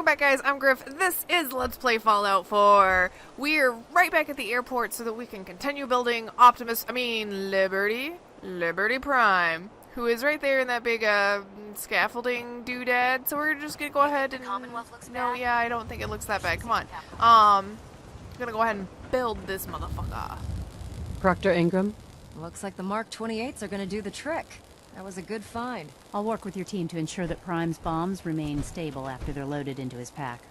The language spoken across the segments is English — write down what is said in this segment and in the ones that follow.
welcome back, guys. I'm Grif. This is Let's Play Fallout 4. We're right back at the airport so that we can continue building Liberty Prime, who is right there in that big scaffolding doodad. So we're just gonna go ahead and yeah, I don't think it looks that bad. Come on. I'm gonna go ahead and build this motherfucker. Proctor Ingram? Looks like the Mark 28s are gonna do the trick. That was a good find. I'll work with your team to ensure that Prime's bombs remain stable after they're loaded into his pack.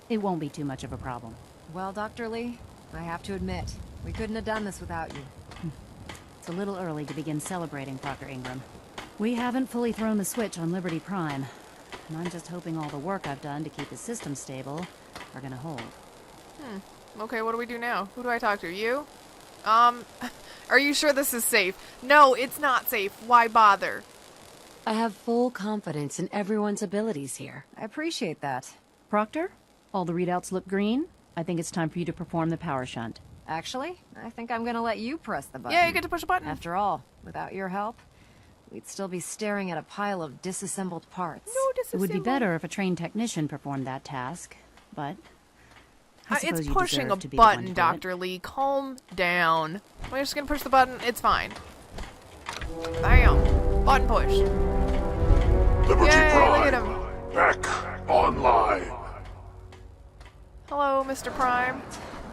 It won't be too much of a problem. Well, Dr. Lee, I have to admit, we couldn't have done this without you. It's a little early to begin celebrating, Proctor Ingram. We haven't fully thrown the switch on Liberty Prime, and I'm just hoping all the work I've done to keep his system stable are gonna hold. Okay, what do we do now? Who do I talk to? You? Are you sure this is safe? No, it's not safe. Why bother? I have full confidence in everyone's abilities here. I appreciate that. Proctor, all the readouts look green. I think it's time for you to perform the power shunt. Actually, I think I'm gonna let you press the button. Yeah, you get to push a button. After all, without your help, we'd still be staring at a pile of disassembled parts. No, It would be better if a trained technician performed that task, but I suppose it's you pushing a deserve to be the one to button, do it. Dr. Lee. Calm down. We're just gonna push the button. It's fine. Bam. Button push. Liberty Yay, Prime, look at him. back online. Hello, Mr. Prime.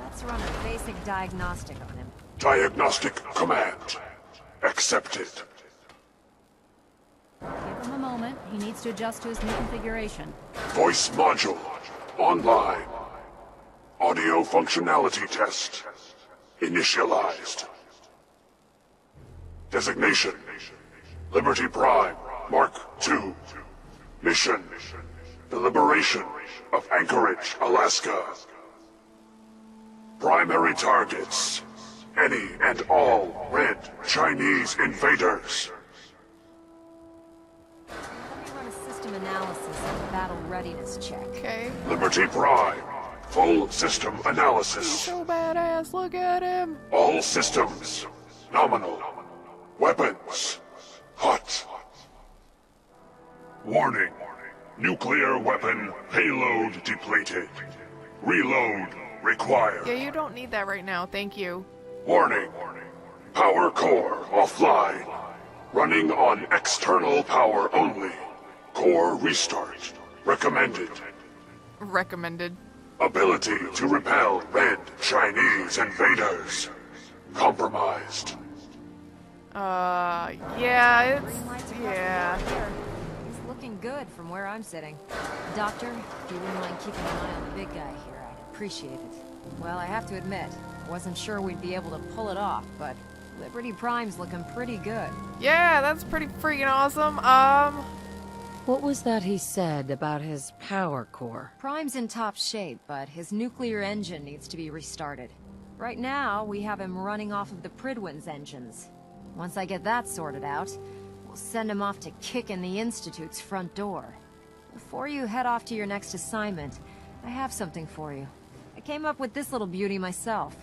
Let's run a basic diagnostic on him. Diagnostic command accepted. Give him a moment. He needs to adjust to his new configuration. Voice module online. Audio functionality test initialized. Designation: Liberty Prime, Mark II. Mission: the liberation of Anchorage, Alaska. Primary targets: any and all red Chinese invaders. Let me run a system analysis and a battle readiness check. Okay. Liberty Prime, full system He's analysis. so badass. Look at him. All systems nominal. Weapons hot. Warning: nuclear weapon payload depleted. Reload required. Yeah, you don't need that right now. Thank you. Warning: power core offline. Running on external power only. Core restart recommended. Recommended. Ability to repel red Chinese invaders compromised. Yeah, it's... Green lights across the Yeah. board here. He's looking good from where I'm sitting. Doctor, if you wouldn't mind keeping an eye on the big guy here, I'd appreciate it. Well, I have to admit, I wasn't sure we'd be able to pull it off, but Liberty Prime's looking pretty good. Yeah, that's pretty freaking awesome. What was that he said about his power core? Prime's in top shape, but his nuclear engine needs to be restarted. Right now, we have him running off of the Pridwin's engines. Once I get that sorted out, we'll send him off to kick in the Institute's front door. Before you head off to your next assignment, I have something for you. I came up with this little beauty myself.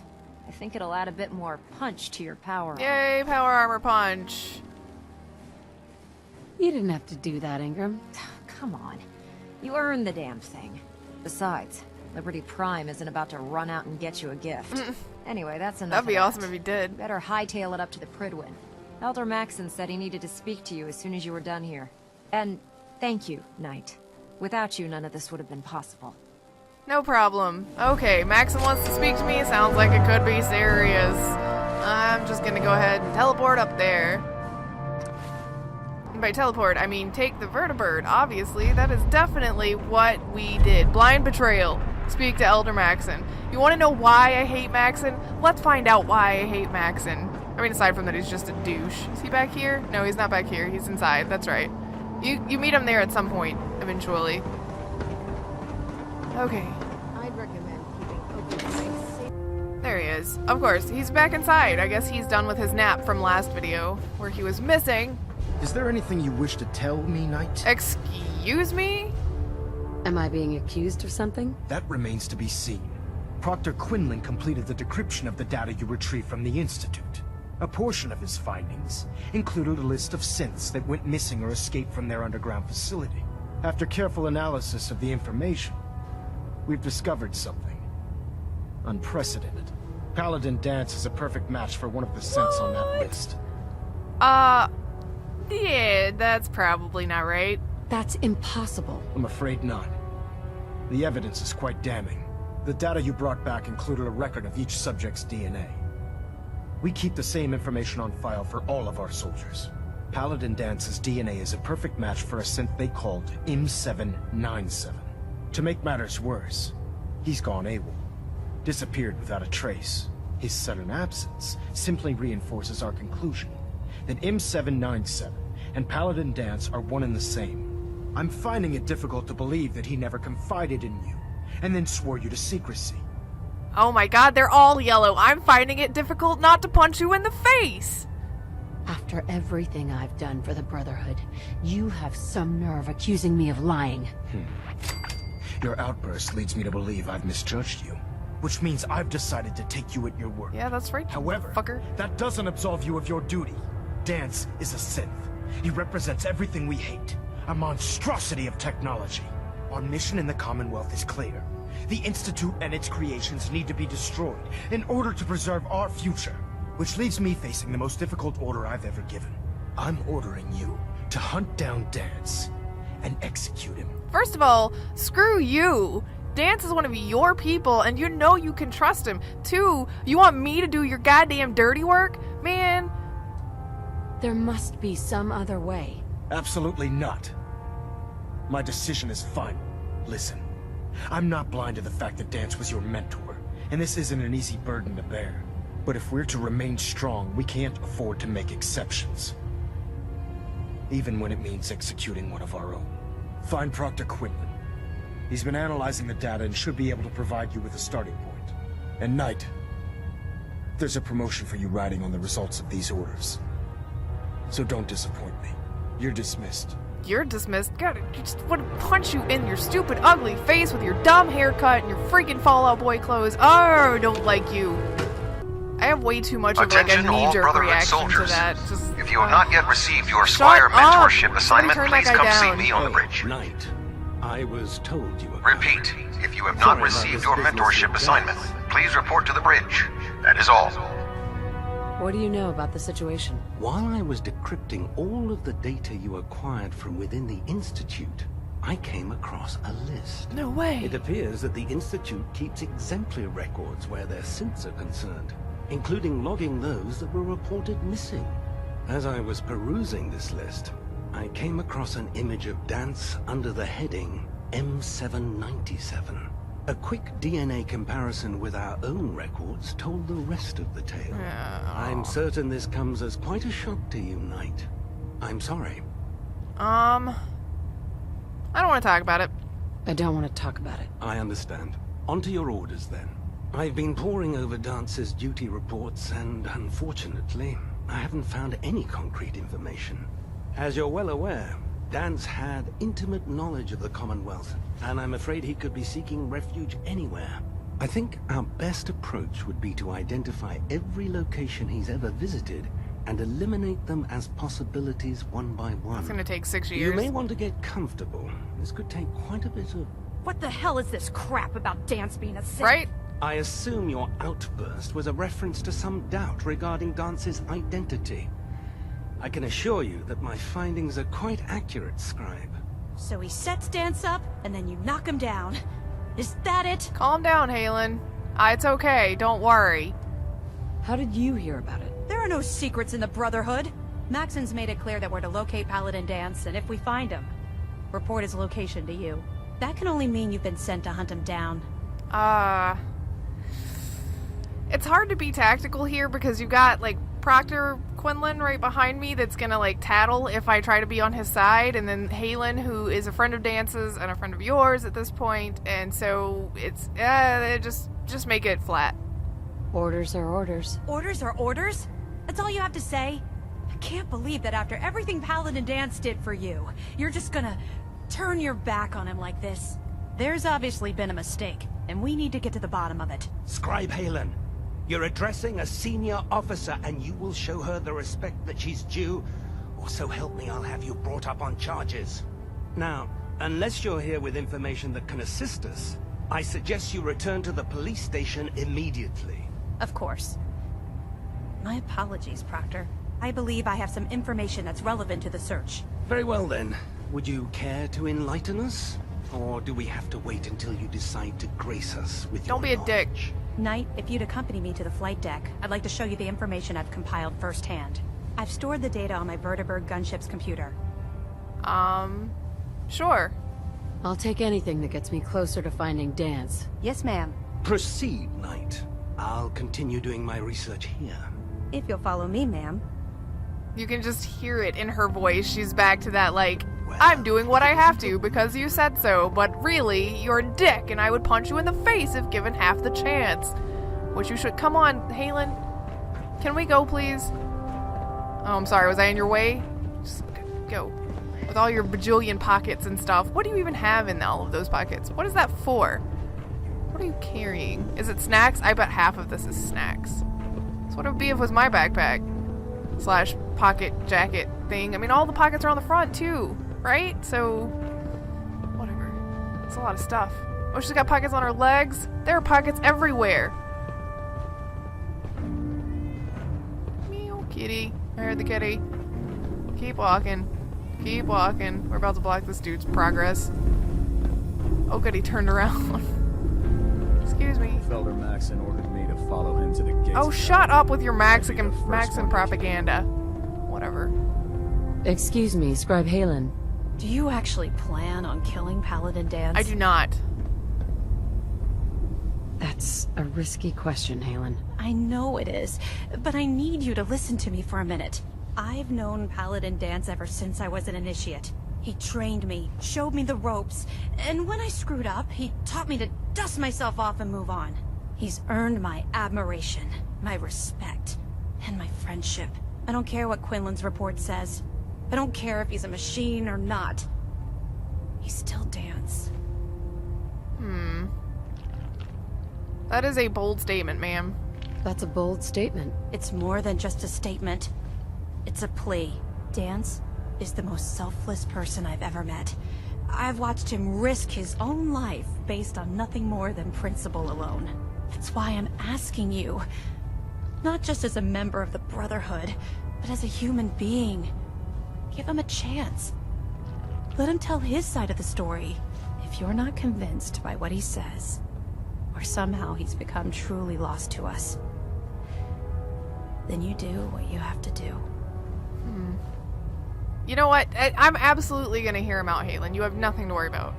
I think it'll add a bit more punch to your power armor. Yay, power armor punch. You didn't have to do that, Ingram. Come on. You earned the damn thing. Besides, Liberty Prime isn't about to run out and get you a gift. Anyway, that's enough That'd be of awesome that. if he did. Better hightail it up to the Pridwin. Elder Maxon said he needed to speak to you as soon as you were done here. And thank you, Knight. Without you, none of this would have been possible. No problem. Okay, Maxon wants to speak to me. Sounds like it could be serious. I'm just gonna go ahead and teleport up there. And by teleport, I mean take the vertibird, obviously. That is definitely what we did. Blind betrayal. Speak to Elder Maxon. You want to know why I hate Maxon? Let's find out why I hate Maxon. I mean, aside from that, he's just a douche. Is he back here? No, he's not back here. He's inside. That's right. You meet him there at some point, eventually. Okay. I'd recommend keeping open safe. There he is. Of course, he's back inside. I guess he's done with his nap from last video, where he was missing. Is there anything you wish to tell me, Knight? Excuse me? Am I being accused of something? That remains to be seen. Proctor Quinlan completed the decryption of the data you retrieved from the Institute. A portion of his findings included a list of synths that went missing or escaped from their underground facility. After careful analysis of the information, we've discovered something. Unprecedented. Paladin Dance is a perfect match for one of the synths on that list. Yeah, that's probably not right. That's impossible. I'm afraid not. The evidence is quite damning. The data you brought back included a record of each subject's DNA. We keep the same information on file for all of our soldiers. Paladin Dance's DNA is a perfect match for a synth they called M797. To make matters worse, he's gone AWOL. Disappeared without a trace. His sudden absence simply reinforces our conclusion that M797 and Paladin Dance are one and the same. I'm finding it difficult to believe that he never confided in you, and then swore you to secrecy. Oh my god, they're all yellow. I'm finding it difficult not to punch you in the face. After everything I've done for the Brotherhood, you have some nerve accusing me of lying. Your outburst leads me to believe I've misjudged you, which means I've decided to take you at your word. Yeah, that's right, you However, fucker. that doesn't absolve you of your duty. Dance is a synth. He represents everything we hate, a monstrosity of technology. Our mission in the Commonwealth is clear. The Institute and its creations need to be destroyed in order to preserve our future, which leaves me facing the most difficult order I've ever given. I'm ordering you to hunt down Dance and execute him. First of all, screw you. Dance is one of your people, and you know you can trust him. Two, you want me to do your goddamn dirty work? Man. There must be some other way. Absolutely not. My decision is final. Listen, I'm not blind to the fact that Dance was your mentor, and this isn't an easy burden to bear. But if we're to remain strong, we can't afford to make exceptions. Even when it means executing one of our own. Find Proctor Quinlan. He's been analyzing the data and should be able to provide you with a starting point. And Knight, there's a promotion for you riding on the results of these orders. So don't disappoint me. You're dismissed. You're dismissed. God, I just want to punch you in your stupid, ugly face with your dumb haircut and your freaking Fallout Boy clothes. Oh, I don't like you. I have way too much of like a knee-jerk reaction to that. Just, if you have not yet received your Squire mentorship assignment, please come see me on the bridge. Knight, I was told you were... Repeat, if you have not received your mentorship assignment, please report to the bridge. That is all. What do you know about the situation? While I was decrypting all of the data you acquired from within the Institute, I came across a list. no way. It appears that the Institute keeps exemplary records where their synths are concerned, including logging those that were reported missing. As I was perusing this list, I came across an image of Dance under the heading M797. A quick DNA comparison with our own records told the rest of the tale. I'm certain this comes as quite a shock to you, Knight. I'm sorry. I don't want to talk about it. I don't want to talk about it. I understand. On to your orders, then. I've been poring over Dance's duty reports, and unfortunately, I haven't found any concrete information. As you're well aware, Dance had intimate knowledge of the Commonwealth, and I'm afraid he could be seeking refuge anywhere. I think our best approach would be to identify every location he's ever visited and eliminate them as possibilities one by one. It's gonna take 6 years. You may want to get comfortable. This could take quite a bit of... What the hell is this crap about Dance being a synth? Right? I assume your outburst was a reference to some doubt regarding Dance's identity. I can assure you that my findings are quite accurate, Scribe. So he sets Dance up, and then you knock him down. Is that it? Calm down, Halen. It's okay. Don't worry. How did you hear about it? There are no secrets in the Brotherhood. Maxon's made it clear that we're to locate Paladin Dance, and if we find him, report his location to you. That can only mean you've been sent to hunt him down. It's hard to be tactical here because you got, like, Proctor Quinlan right behind me that's gonna, like, tattle if I try to be on his side, and then Halen, who is a friend of Dance's and a friend of yours at this point, and so it's, just make it flat. Orders are orders. Orders are orders? That's all you have to say? I can't believe that after everything Paladin Dance did for you, you're just gonna turn your back on him like this. There's obviously been a mistake, and we need to get to the bottom of it. Scribe Halen, you're addressing a senior officer, and you will show her the respect that she's due, or so help me, I'll have you brought up on charges. Now, unless you're here with information that can assist us, I suggest you return to the police station immediately. Of course. My apologies, Proctor. I believe I have some information that's relevant to the search. Very well then. Would you care to enlighten us? Or do we have to wait until you decide to grace us with your Don't be a dick. knowledge? Knight, if you'd accompany me to the flight deck, I'd like to show you the information I've compiled firsthand. I've stored the data on my Vertibird gunship's computer. Sure. I'll take anything that gets me closer to finding Dance. Yes, ma'am. Proceed, Knight. I'll continue doing my research here. If you'll follow me, ma'am. You can just hear it in her voice. She's back to that, like, I'm doing what I have to because you said so, but really, you're a dick and I would punch you in the face if given half the chance. Which you should. Come on, Halen. Can we go, please? Oh, I'm sorry. Was I in your way? Just go. With all your bajillion pockets and stuff. What do you even have in all of those pockets? What is that for? What are you carrying? Is it snacks? I bet half of this is snacks. That's what it would be if it was my backpack. Slash pocket jacket thing. I mean, all the pockets are on the front, too. Right? So, whatever. It's a lot of stuff. Oh, she's got pockets on her legs. There are pockets everywhere. Meow, kitty. I heard the kitty. Keep walking. Keep walking. We're about to block this dude's progress. Oh, good, he turned around. Excuse me. Felder Maxon ordered me to follow him to the gates. Oh, shut up with your Maxon propaganda. Whatever. Excuse me, Scribe Halen. Do you actually plan on killing Paladin Dance? I do not. That's a risky question, Halen. I know it is, but I need you to listen to me for a minute. I've known Paladin Dance ever since I was an initiate. He trained me, showed me the ropes, and when I screwed up, he taught me to dust myself off and move on. He's earned my admiration, my respect, and my friendship. I don't care what Quinlan's report says. I don't care if he's a machine or not. He's still Dance. That is a bold statement, ma'am. That's a bold statement. It's more than just a statement. It's a plea. Dance is the most selfless person I've ever met. I've watched him risk his own life based on nothing more than principle alone. That's why I'm asking you, not just as a member of the Brotherhood, but as a human being. Give him a chance. Let him tell his side of the story. If you're not convinced by what he says, or somehow he's become truly lost to us, then you do what you have to do. You know what? I'm absolutely gonna hear him out, Halen. You have nothing to worry about.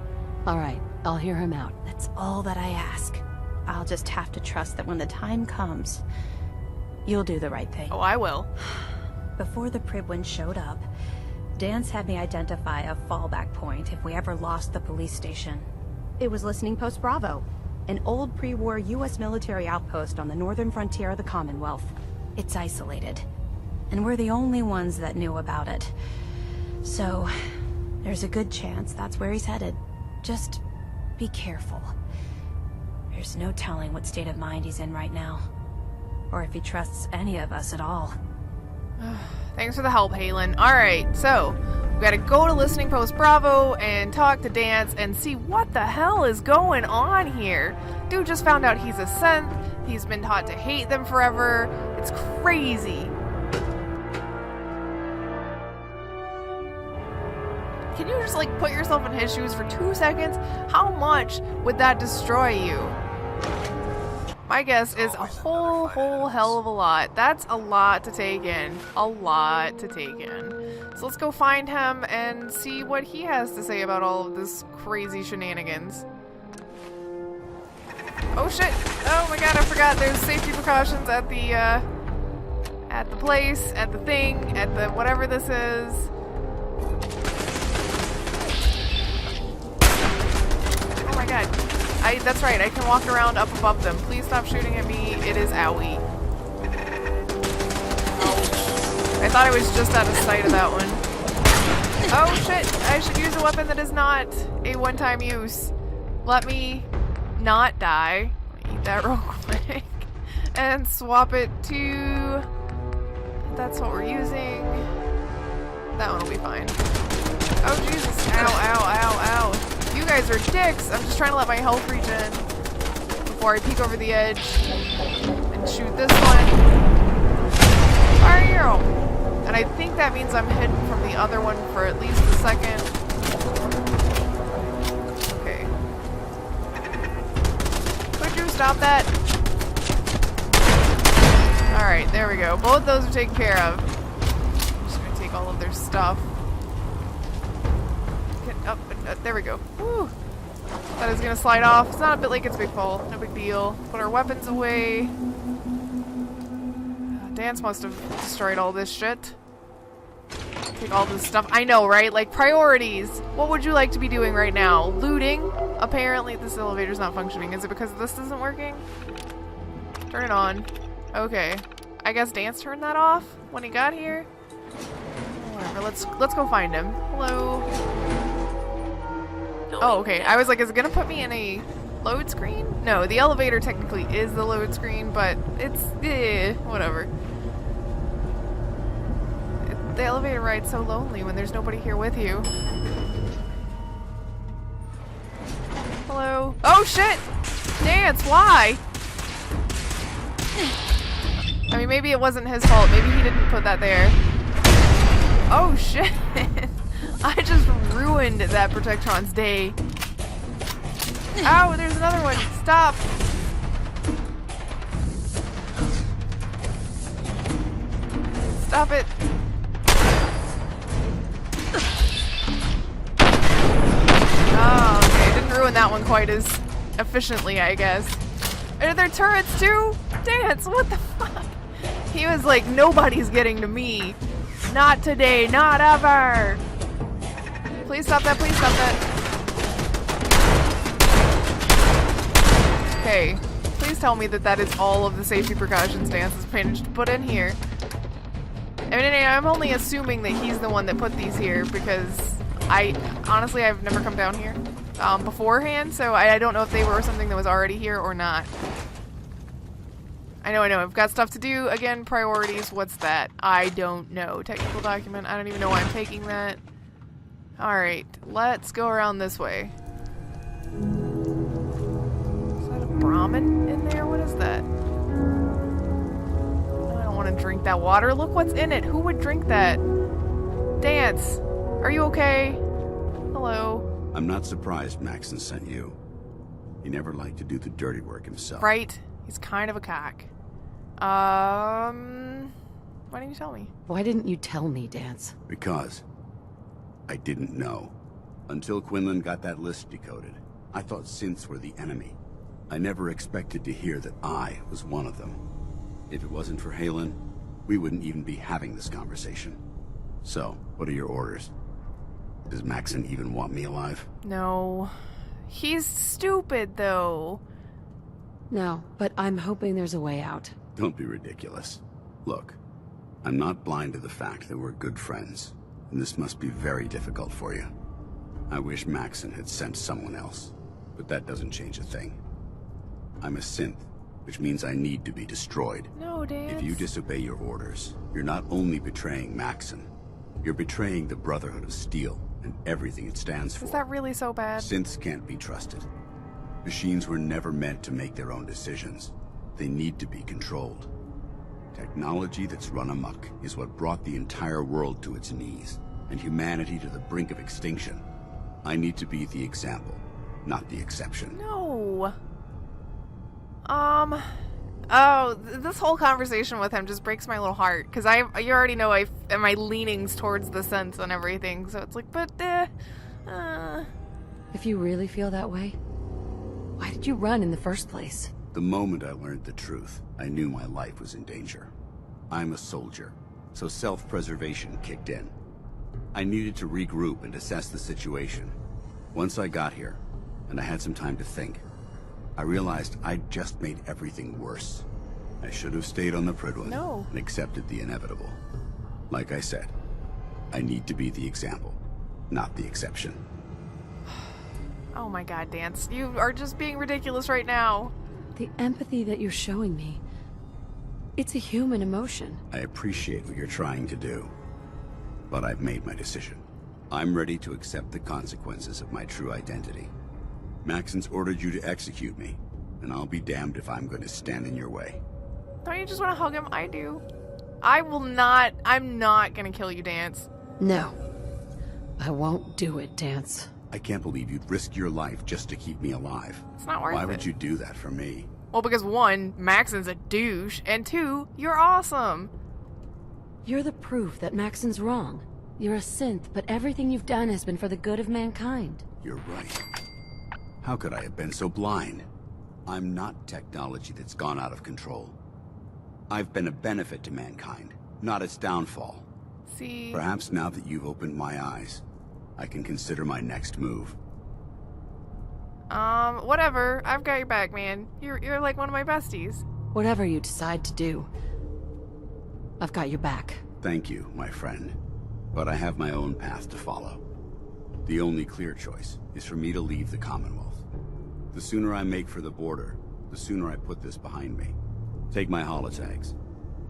All right, I'll hear him out. That's all that I ask. I'll just have to trust that when the time comes, you'll do the right thing. Oh, I will. Before the Prydwen showed up, Dance had me identify a fallback point if we ever lost the police station. It was Listening Post Bravo, an old pre-war U.S. military outpost on the northern frontier of the Commonwealth. It's isolated, and we're the only ones that knew about it. So, there's a good chance that's where he's headed. Just be careful. There's no telling what state of mind he's in right now, or if he trusts any of us at all. Thanks for the help, Halen. Alright, so we gotta go to Listening Post Bravo and talk to Dance and see what the hell is going on here. Dude just found out he's a synth. He's been taught to hate them forever. It's crazy. Can you just, like, put yourself in his shoes for 2 seconds? How much would that destroy you? My guess is a whole hell of a lot. That's a lot to take in. A lot to take in. So let's go find him and see what he has to say about all of this crazy shenanigans. Oh shit! Oh my god, I forgot there's safety precautions at the place, at the thing, at the whatever this is. Oh my god. That's right, I can walk around up above them. Please stop shooting at me. It is owie. Oh. I thought I was just out of sight of that one. Oh shit, I should use a weapon that is not a one-time use. Let me not die. Eat that real quick. And swap it to... That's what we're using. That one will be fine. Oh Jesus, ow, ow, ow, ow. You you guys are dicks. I'm just trying to let my health regen before I peek over the edge and shoot this one. Fire arrow. And I think that means I'm hidden from the other one for at least a second. Okay. Could you stop that? Alright, there we go. Both those are taken care of. I'm just gonna take all of their stuff. Get up and there we go. Woo! Thought I was gonna slide off. It's not a bit like it's a big fall. No big deal. Put our weapons away. Dance must have destroyed all this shit. Take all this stuff. I know, right? Like, priorities. What would you like to be doing right now? Looting? Apparently this elevator's not functioning. Is it because this isn't working? Turn it on. Okay. I guess Dance turned that off when he got here? Whatever, let's go find him. Hello? Oh, okay. I was like, is it gonna put me in a load screen? No, the elevator technically is the load screen, but it's... whatever. The elevator ride's so lonely when there's nobody here with you. Hello? Oh, shit! Dance, why? I mean, maybe it wasn't his fault. Maybe he didn't put that there. Oh, shit. I just ruined that Protectron's day. Ow, there's another one. Stop. Stop it. Oh, okay. Didn't ruin that one quite as efficiently, I guess. Are there turrets too? Dance, what the fuck? He was like, nobody's getting to me. Not today, not ever. Please stop that, please stop that. Okay, please tell me that that is all of the safety precautions Dance has managed to put in here. I mean, I'm only assuming that he's the one that put these here because honestly, I've never come down here beforehand, so I don't know if they were something that was already here or not. I know, I've got stuff to do. Again, priorities, what's that? I don't know. Technical document, I don't even know why I'm taking that. Alright, let's go around this way. Is that a Brahmin in there? What is that? I don't want to drink that water. Look what's in it. Who would drink that? Dance, are you okay? Hello? I'm not surprised Maxon sent you. He never liked to do the dirty work himself. Right? He's kind of a cock. Why didn't you tell me? Why didn't you tell me, Dance? Because I didn't know. Until Quinlan got that list decoded, I thought synths were the enemy. I never expected to hear that I was one of them. If it wasn't for Halen, we wouldn't even be having this conversation. So, what are your orders? Does Maxon even want me alive? No. He's stupid, though. No, but I'm hoping there's a way out. Don't be ridiculous. Look, I'm not blind to the fact that we're good friends, and this must be very difficult for you. I wish Maxon had sent someone else, but that doesn't change a thing. I'm a synth, which means I need to be destroyed. No, Dance. If you disobey your orders, you're not only betraying Maxon, you're betraying the Brotherhood of Steel and everything it stands for. Is that really so bad? Synths can't be trusted. Machines were never meant to make their own decisions. They need to be controlled. Technology that's run amok is what brought the entire world to its knees, and humanity to the brink of extinction. I need to be the example, not the exception. No. Oh, this whole conversation with him just breaks my little heart, because you already know my leanings towards the synths and everything, so it's like, but, If you really feel that way, why did you run in the first place? The moment I learned the truth, I knew my life was in danger. I'm a soldier, so self-preservation kicked in. I needed to regroup and assess the situation. Once I got here, and I had some time to think, I realized I'd just made everything worse. I should have stayed on the Prydwen and accepted the inevitable. Like I said, I need to be the example, not the exception. Oh my god, Dance. You are just being ridiculous right now. The empathy that you're showing me, it's a human emotion. I appreciate what you're trying to do, but I've made my decision. I'm ready to accept the consequences of my true identity. Maxon's ordered you to execute me, and I'll be damned if I'm going to stand in your way. Don't you just want to hug him? I do. I will not. I'm not gonna kill you, Dance. No. I won't do it, Dance. I can't believe you'd risk your life just to keep me alive. It's not worth it. Why would you do that for me? Well, because one, Maxon's a douche, and two, you're awesome. You're the proof that Maxon's wrong. You're a synth, but everything you've done has been for the good of mankind. You're right. How could I have been so blind? I'm not technology that's gone out of control. I've been a benefit to mankind, not its downfall. See? Perhaps now that you've opened my eyes, I can consider my next move. Whatever. I've got your back, man. You're like one of my besties. Whatever you decide to do, I've got your back. Thank you, my friend. But I have my own path to follow. The only clear choice is for me to leave the Commonwealth. The sooner I make for the border, the sooner I put this behind me. Take my holotags.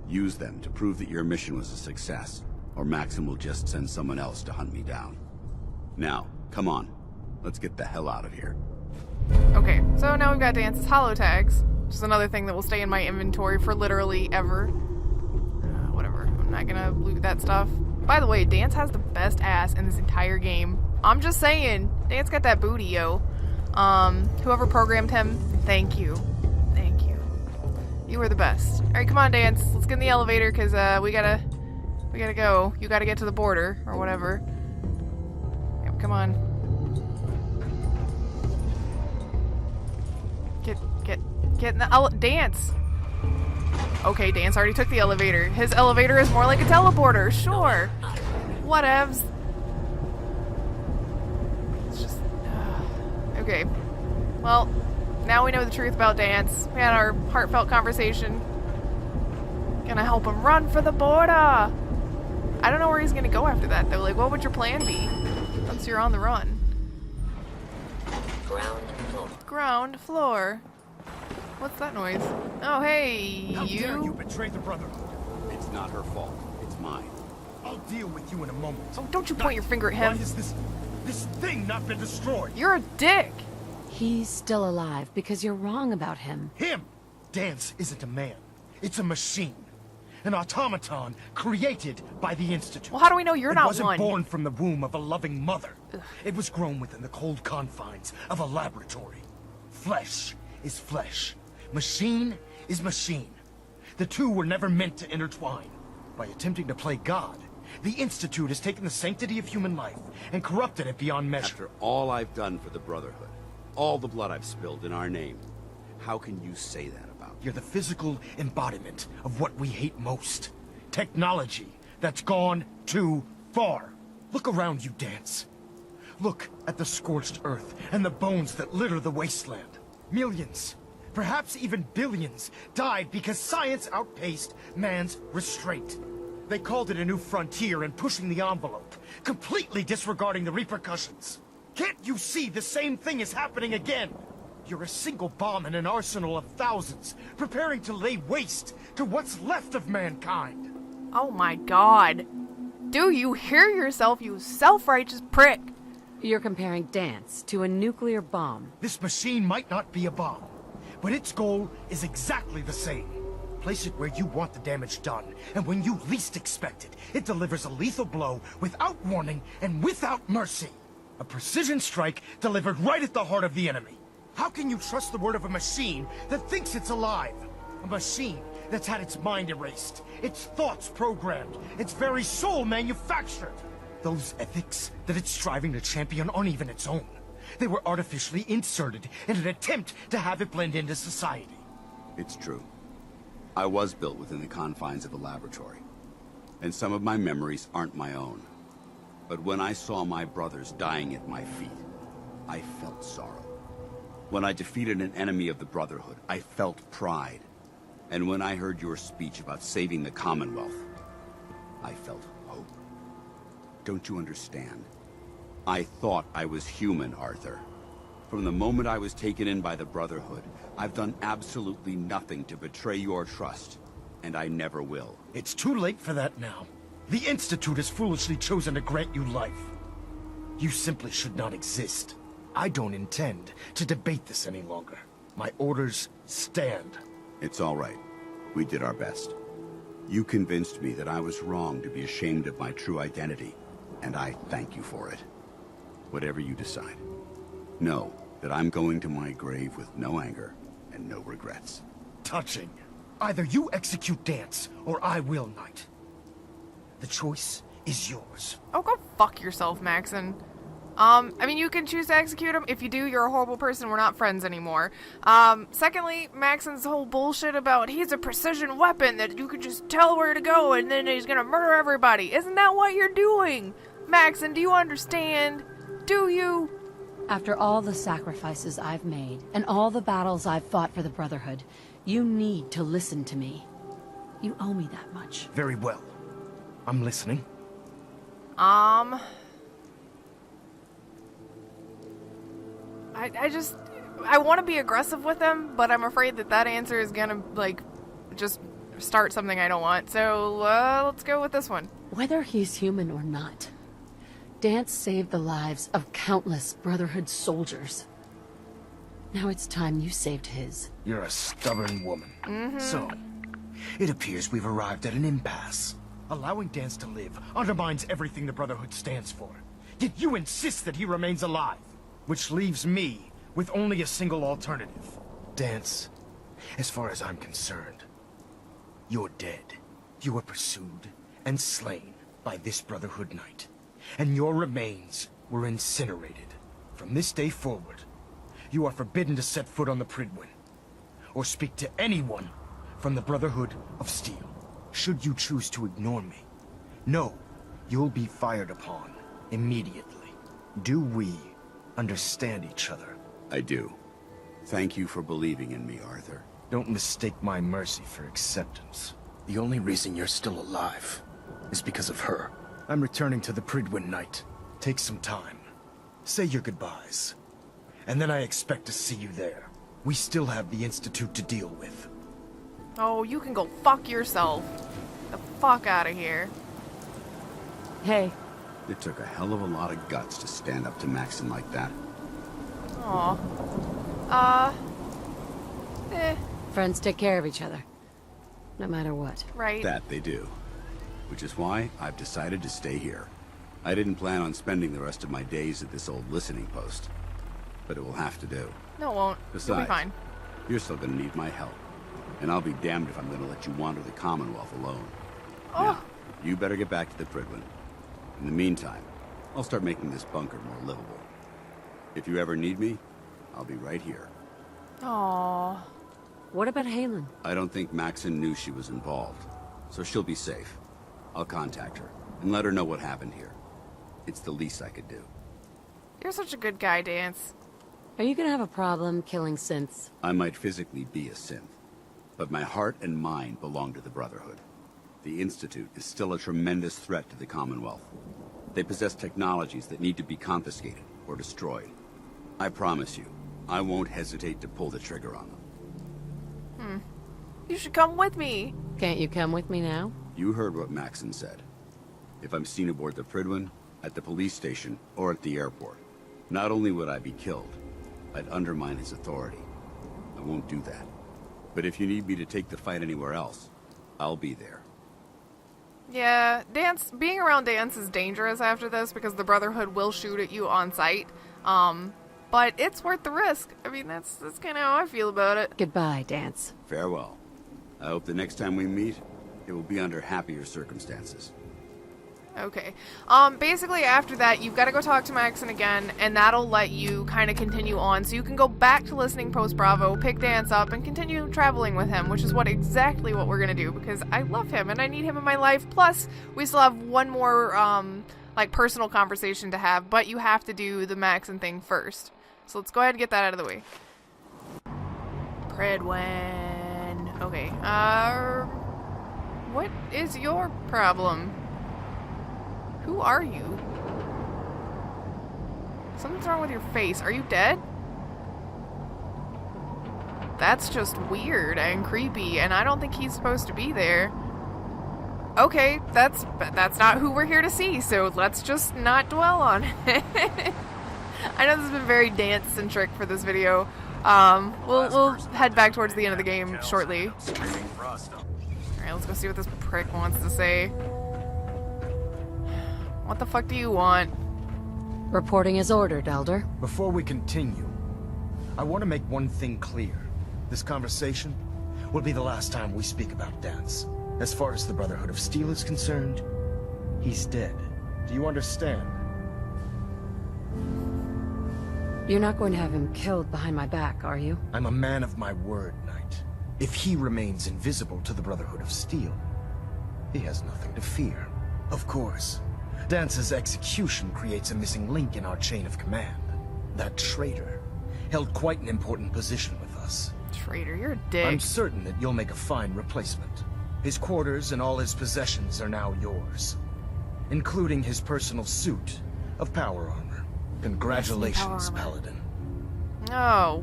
Use them to prove that your mission was a success, or Maxon will just send someone else to hunt me down. Now, come on. Let's get the hell out of here. Okay, so now we've got Dance's holotags, which is another thing that will stay in my inventory for literally ever. Whatever. I'm not gonna loot that stuff. By the way, Dance has the best ass in this entire game. I'm just saying. Dance got that booty, yo. Whoever programmed him, thank you. Thank you. You were the best. Alright, come on, Dance. Let's get in the elevator, because, we gotta go. You gotta get to the border, or whatever. Yep, come on. Get in the Dance! Okay, Dance already took the elevator. His elevator is more like a teleporter, sure. Whatevs. It's just... okay. Well, now we know the truth about Dance. We had our heartfelt conversation. Gonna help him run for the border! I don't know where he's gonna go after that, though. Like, what would your plan be? Once you're on the run. Ground floor. What's that noise? Oh, hey, How you? dare you betray the Brotherhood? It's not her fault. It's mine. I'll deal with you in a moment. Oh, don't you point your finger at him. Why has this thing not been destroyed? You're a dick! He's still alive because you're wrong about him. Him! Dance isn't a man. It's a machine. An automaton created by the Institute. Well, how do we know you're not one? It wasn't one? born from the womb of a loving mother. Ugh. It was grown within the cold confines of a laboratory. Flesh is flesh. Machine is machine. The two were never meant to intertwine. By attempting to play God, the Institute has taken the sanctity of human life and corrupted it beyond measure. After all I've done for the Brotherhood, all the blood I've spilled in our name, how can you say that about me? You're the physical embodiment of what we hate most. Technology that's gone too far. Look around you, Dance. Look at the scorched earth and the bones that litter the wasteland. Millions, perhaps even billions, died because science outpaced man's restraint. They called it a new frontier and pushing the envelope, completely disregarding the repercussions. Can't you see the same thing is happening again? You're a single bomb in an arsenal of thousands, preparing to lay waste to what's left of mankind. Oh my god. Do you hear yourself, you self-righteous prick? You're comparing Dance to a nuclear bomb. This machine might not be a bomb, but its goal is exactly the same. Place it where you want the damage done, and when you least expect it, it delivers a lethal blow without warning and without mercy. A precision strike delivered right at the heart of the enemy. How can you trust the word of a machine that thinks it's alive? A machine that's had its mind erased, its thoughts programmed, its very soul manufactured. Those ethics that it's striving to champion aren't even its own. They were artificially inserted in an attempt to have it blend into society. It's true. I was built within the confines of a laboratory, and some of my memories aren't my own. But when I saw my brothers dying at my feet, I felt sorrow. When I defeated an enemy of the Brotherhood, I felt pride. And when I heard your speech about saving the Commonwealth, I felt hope. Don't you understand? I thought I was human, Arthur. From the moment I was taken in by the Brotherhood, I've done absolutely nothing to betray your trust, and I never will. It's too late for that now. The Institute has foolishly chosen to grant you life. You simply should not exist. I don't intend to debate this any longer. My orders stand. It's all right. We did our best. You convinced me that I was wrong to be ashamed of my true identity, and I thank you for it. Whatever you decide. Know that I'm going to my grave with no anger and no regrets. Touching. Either you execute Dance, or I will, Knight. The choice is yours. Oh, go fuck yourself, Maxon. I mean, you can choose to execute him. If you do, you're a horrible person. We're not friends anymore. Secondly, Maxon's whole bullshit about he's a precision weapon that you can just tell where to go and then he's gonna murder everybody. Isn't that what you're doing? Maxon, do you understand? Do you? After all the sacrifices I've made, and all the battles I've fought for the Brotherhood, you need to listen to me. You owe me that much. Very well. I'm listening. I want to be aggressive with him, but I'm afraid that answer is gonna, like, just start something I don't want. So, let's go with this one. Whether he's human or not, Dance saved the lives of countless Brotherhood soldiers. Now it's time you saved his. You're a stubborn woman. So, it appears we've arrived at an impasse. Allowing Dance to live undermines everything the Brotherhood stands for. Yet you insist that he remains alive. Which leaves me with only a single alternative. Dance, as far as I'm concerned, you're dead. You were pursued and slain by this Brotherhood Knight. And your remains were incinerated. From this day forward, you are forbidden to set foot on the Pridwin, or speak to anyone from the Brotherhood of Steel. Should you choose to ignore me, know you'll be fired upon immediately. Do we understand each other? I do. Thank you for believing in me, Arthur. Don't mistake my mercy for acceptance. The only reason you're still alive is because of her. I'm returning to the Pridwin Knight. Take some time. Say your goodbyes. And then I expect to see you there. We still have the Institute to deal with. Oh, you can go fuck yourself. The fuck out of here. Hey. It took a hell of a lot of guts to stand up to Maxon like that. Aw. Friends take care of each other. No matter what. Right. That they do. Which is why I've decided to stay here. I didn't plan on spending the rest of my days at this old listening post. But it will have to do. No, it won't. Besides, You'll be fine. You're still gonna need my help. And I'll be damned if I'm gonna let you wander the Commonwealth alone. Oh. Now, you better get back to the Pridwin. In the meantime, I'll start making this bunker more livable. If you ever need me, I'll be right here. Aww. What about Halen? I don't think Maxon knew she was involved, so she'll be safe. I'll contact her and let her know what happened here. It's the least I could do. You're such a good guy, Dance. Are you gonna have a problem killing synths? I might physically be a synth, but my heart and mind belong to the Brotherhood. The Institute is still a tremendous threat to the Commonwealth. They possess technologies that need to be confiscated or destroyed. I promise you, I won't hesitate to pull the trigger on them. You should come with me. Can't you come with me now? You heard what Maxon said. If I'm seen aboard the Pridwin, at the police station, or at the airport, not only would I be killed, I'd undermine his authority. I won't do that. But if you need me to take the fight anywhere else, I'll be there. Yeah, being around Dance is dangerous after this because the Brotherhood will shoot at you on sight. But it's worth the risk. I mean, that's kind of how I feel about it. Goodbye, Dance. Farewell. I hope the next time we meet, it will be under happier circumstances. Okay. Basically after that, you've got to go talk to Maxon again, and that'll let you kind of continue on. So you can go back to listening Post Bravo, pick Dance up, and continue traveling with him, which is exactly what we're going to do, because I love him, and I need him in my life. Plus, we still have one more, personal conversation to have, but you have to do the Maxon thing first. So let's go ahead and get that out of the way. Pridwin. Okay, what is your problem? Who are you? Something's wrong with your face. Are you dead? That's just weird and creepy, and I don't think he's supposed to be there. Okay, that's not who we're here to see, so let's just not dwell on it. I know this has been very dance-centric for this video. We'll head back towards the end of the game shortly. Alright, let's go see what this prick wants to say. What the fuck do you want? Reporting as ordered, Elder. Before we continue, I want to make one thing clear. This conversation will be the last time we speak about Dance. As far as the Brotherhood of Steel is concerned, he's dead. Do you understand? You're not going to have him killed behind my back, are you? I'm a man of my word, Knight. If he remains invisible to the Brotherhood of Steel, he has nothing to fear. Of course, Dance's execution creates a missing link in our chain of command. That traitor held quite an important position with us. Traitor, you're a dick. I'm certain that you'll make a fine replacement. His quarters and all his possessions are now yours, including his personal suit of power armor. Congratulations, Paladin. Oh.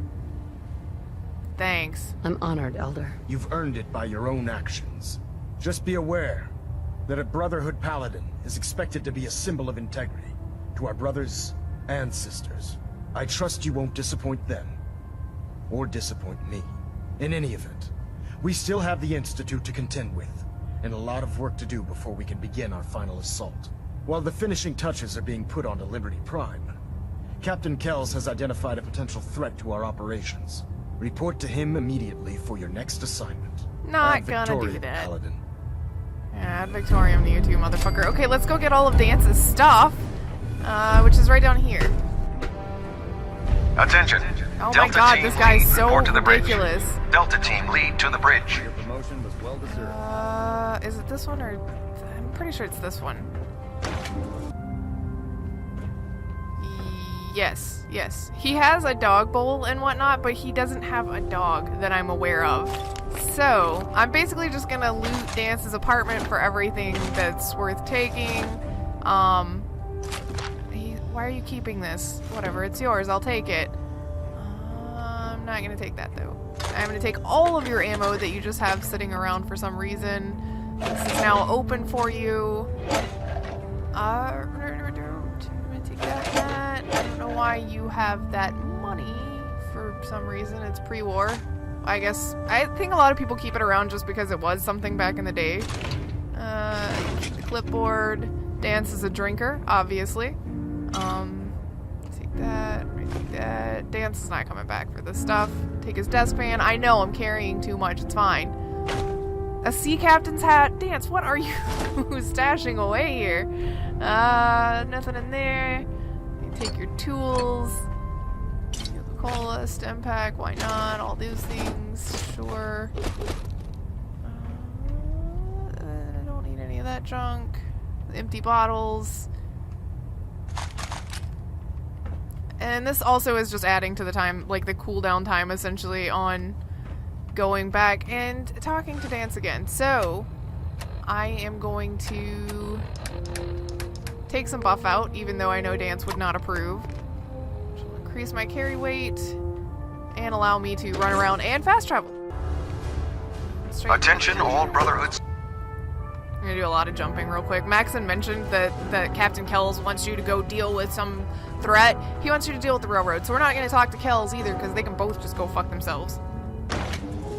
Thanks. I'm honored, Elder. You've earned it by your own actions. Just be aware that a Brotherhood Paladin is expected to be a symbol of integrity to our brothers and sisters. I trust you won't disappoint them, or disappoint me. In any event, we still have the Institute to contend with, and a lot of work to do before we can begin our final assault. While the finishing touches are being put onto Liberty Prime, Captain Kells has identified a potential threat to our operations. Report to him immediately for your next assignment. Not gonna do that. Paladin. Add Victorium to you too, motherfucker. Okay, let's go get all of Dance's stuff, which is right down here. Attention. Oh Delta my god, team this guy's lead, so report to the ridiculous. Bridge. Delta team lead to the bridge. Your promotion was well deserved. Is it this one or... I'm pretty sure it's this one. Yes, yes. He has a dog bowl and whatnot, but he doesn't have a dog that I'm aware of. So, I'm basically just gonna loot Dance's apartment for everything that's worth taking. Why are you keeping this? Whatever, it's yours, I'll take it. I'm not gonna take that though. I'm gonna take all of your ammo that you just have sitting around for some reason. This is now open for you. I'm gonna take that. I don't know why you have that money for some reason. It's pre-war. I guess, I think a lot of people keep it around just because it was something back in the day. The clipboard. Dance is a drinker, obviously. Take that, take that. Dance is not coming back for this stuff. Take his desk fan. I know I'm carrying too much, it's fine. A sea captain's hat. Dance, what are you stashing away here? Nothing in there. You take your tools. Coca-Cola, stem pack, why not? All those things, sure. I don't need any of that junk. Empty bottles. And this also is just adding to the time, like the cooldown time essentially on going back and talking to Dance again. So, I am going to take some buff out, even though I know Dance would not approve. Which will increase my carry weight and allow me to run around and fast travel. Attention all Brotherhoods. I'm gonna do a lot of jumping real quick. Maxon mentioned that Captain Kells wants you to go deal with some threat. He wants you to deal with the railroad, so we're not gonna talk to Kells either, because they can both just go fuck themselves.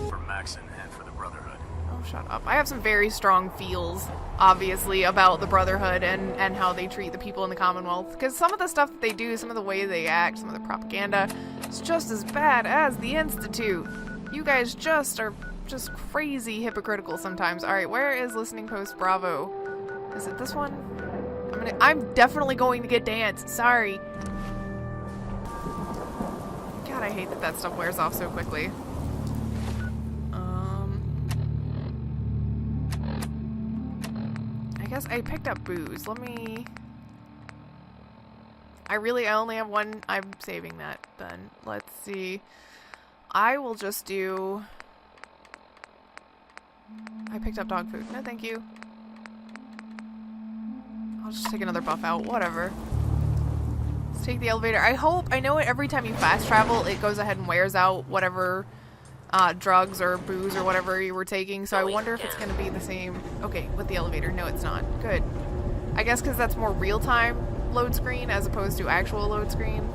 For Maxon and for the Brotherhood. Oh, shut up. I have some very strong feels, obviously, about the Brotherhood and how they treat the people in the Commonwealth. Because some of the stuff that they do, some of the way they act, some of the propaganda, is just as bad as the Institute. You guys just are just crazy hypocritical sometimes. Alright, where is Listening Post Bravo? Is it this one? I'm definitely going to get Dance. Sorry. God, I hate that stuff wears off so quickly. I guess I picked up booze. Let me... I only have one. I'm saving that then. Let's see. I will just do... I picked up dog food. No, thank you. I'll just take another buff out. Whatever. Let's take the elevator. I know it every time you fast travel, it goes ahead and wears out whatever drugs or booze or whatever you were taking, so I wonder if it's going to be the same. Okay, with the elevator. No, it's not. Good. I guess because that's more real-time load screen as opposed to actual load screen.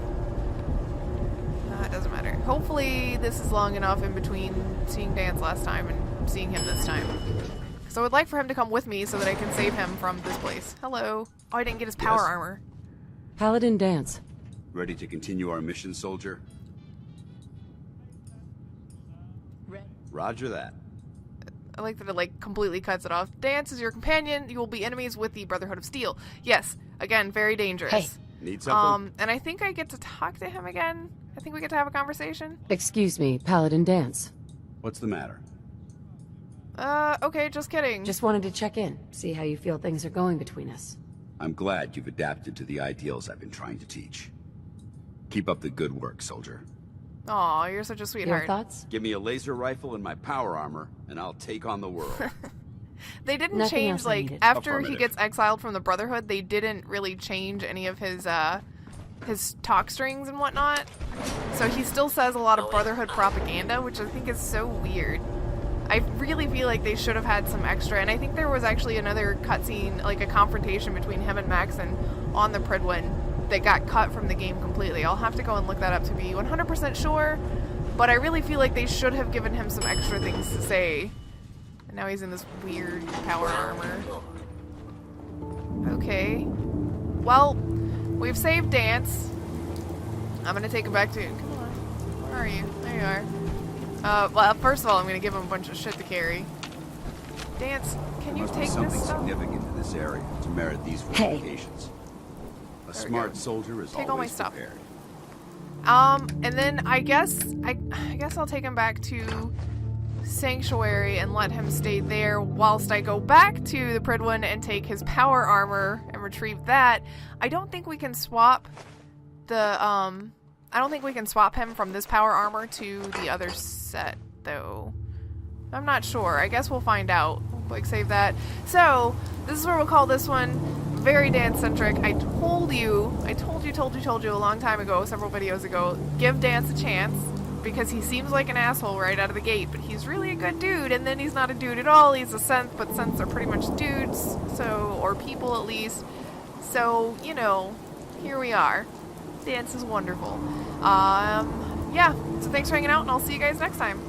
It doesn't matter. Hopefully this is long enough in between seeing Dance last time and seeing him this time. So I would like for him to come with me so that I can save him from this place. Hello. Oh, I didn't get his power armor. Paladin Dance. Ready to continue our mission, soldier? Roger that. I like that it like completely cuts it off. Dance is your companion. You will be enemies with the Brotherhood of Steel. Yes. Again, very dangerous. Hey. Need something? And I think I get to talk to him again. I think we get to have a conversation. Excuse me, Paladin Dance. What's the matter? Okay, just kidding. Just wanted to check in, see how you feel things are going between us. I'm glad you've adapted to the ideals I've been trying to teach. Keep up the good work, soldier. Aw, you're such a sweetheart. Your thoughts? Give me a laser rifle and my power armor, and I'll take on the world. They didn't Nothing change, else I like, needed. after he gets exiled from the Brotherhood, they didn't really change any of his talk strings and whatnot. So he still says a lot of Brotherhood propaganda, which I think is so weird. I really feel like they should have had some extra, and I think there was actually another cutscene, like a confrontation between him and Maxon on the Pridwin that got cut from the game completely. I'll have to go and look that up to be 100% sure, but I really feel like they should have given him some extra things to say. And now he's in this weird power armor. Okay. Well, we've saved Dance. I'm gonna take him back to... Come on. Where are you? There you are. Well, first of all, I'm gonna give him a bunch of shit to carry. Dance, can you take this something stuff? significant in this area to merit these fortifications. A smart soldier is Take all my always stuff. prepared. And then I guess I'll take him back to Sanctuary and let him stay there whilst I go back to the Pridwin and take his power armor and retrieve that. I don't think we can swap the I don't think we can swap him from this power armor to the other set though. I'm not sure. I guess we'll find out. Like, save that. So this is where we'll call this one very Dance centric. I told you a long time ago, several videos ago, give Dance a chance because he seems like an asshole right out of the gate, but he's really a good dude, and then he's not a dude at all. He's a synth, but synths are pretty much dudes, so, or people at least. So, you know, here we are. Dance is wonderful. Yeah, so thanks for hanging out, and I'll see you guys next time.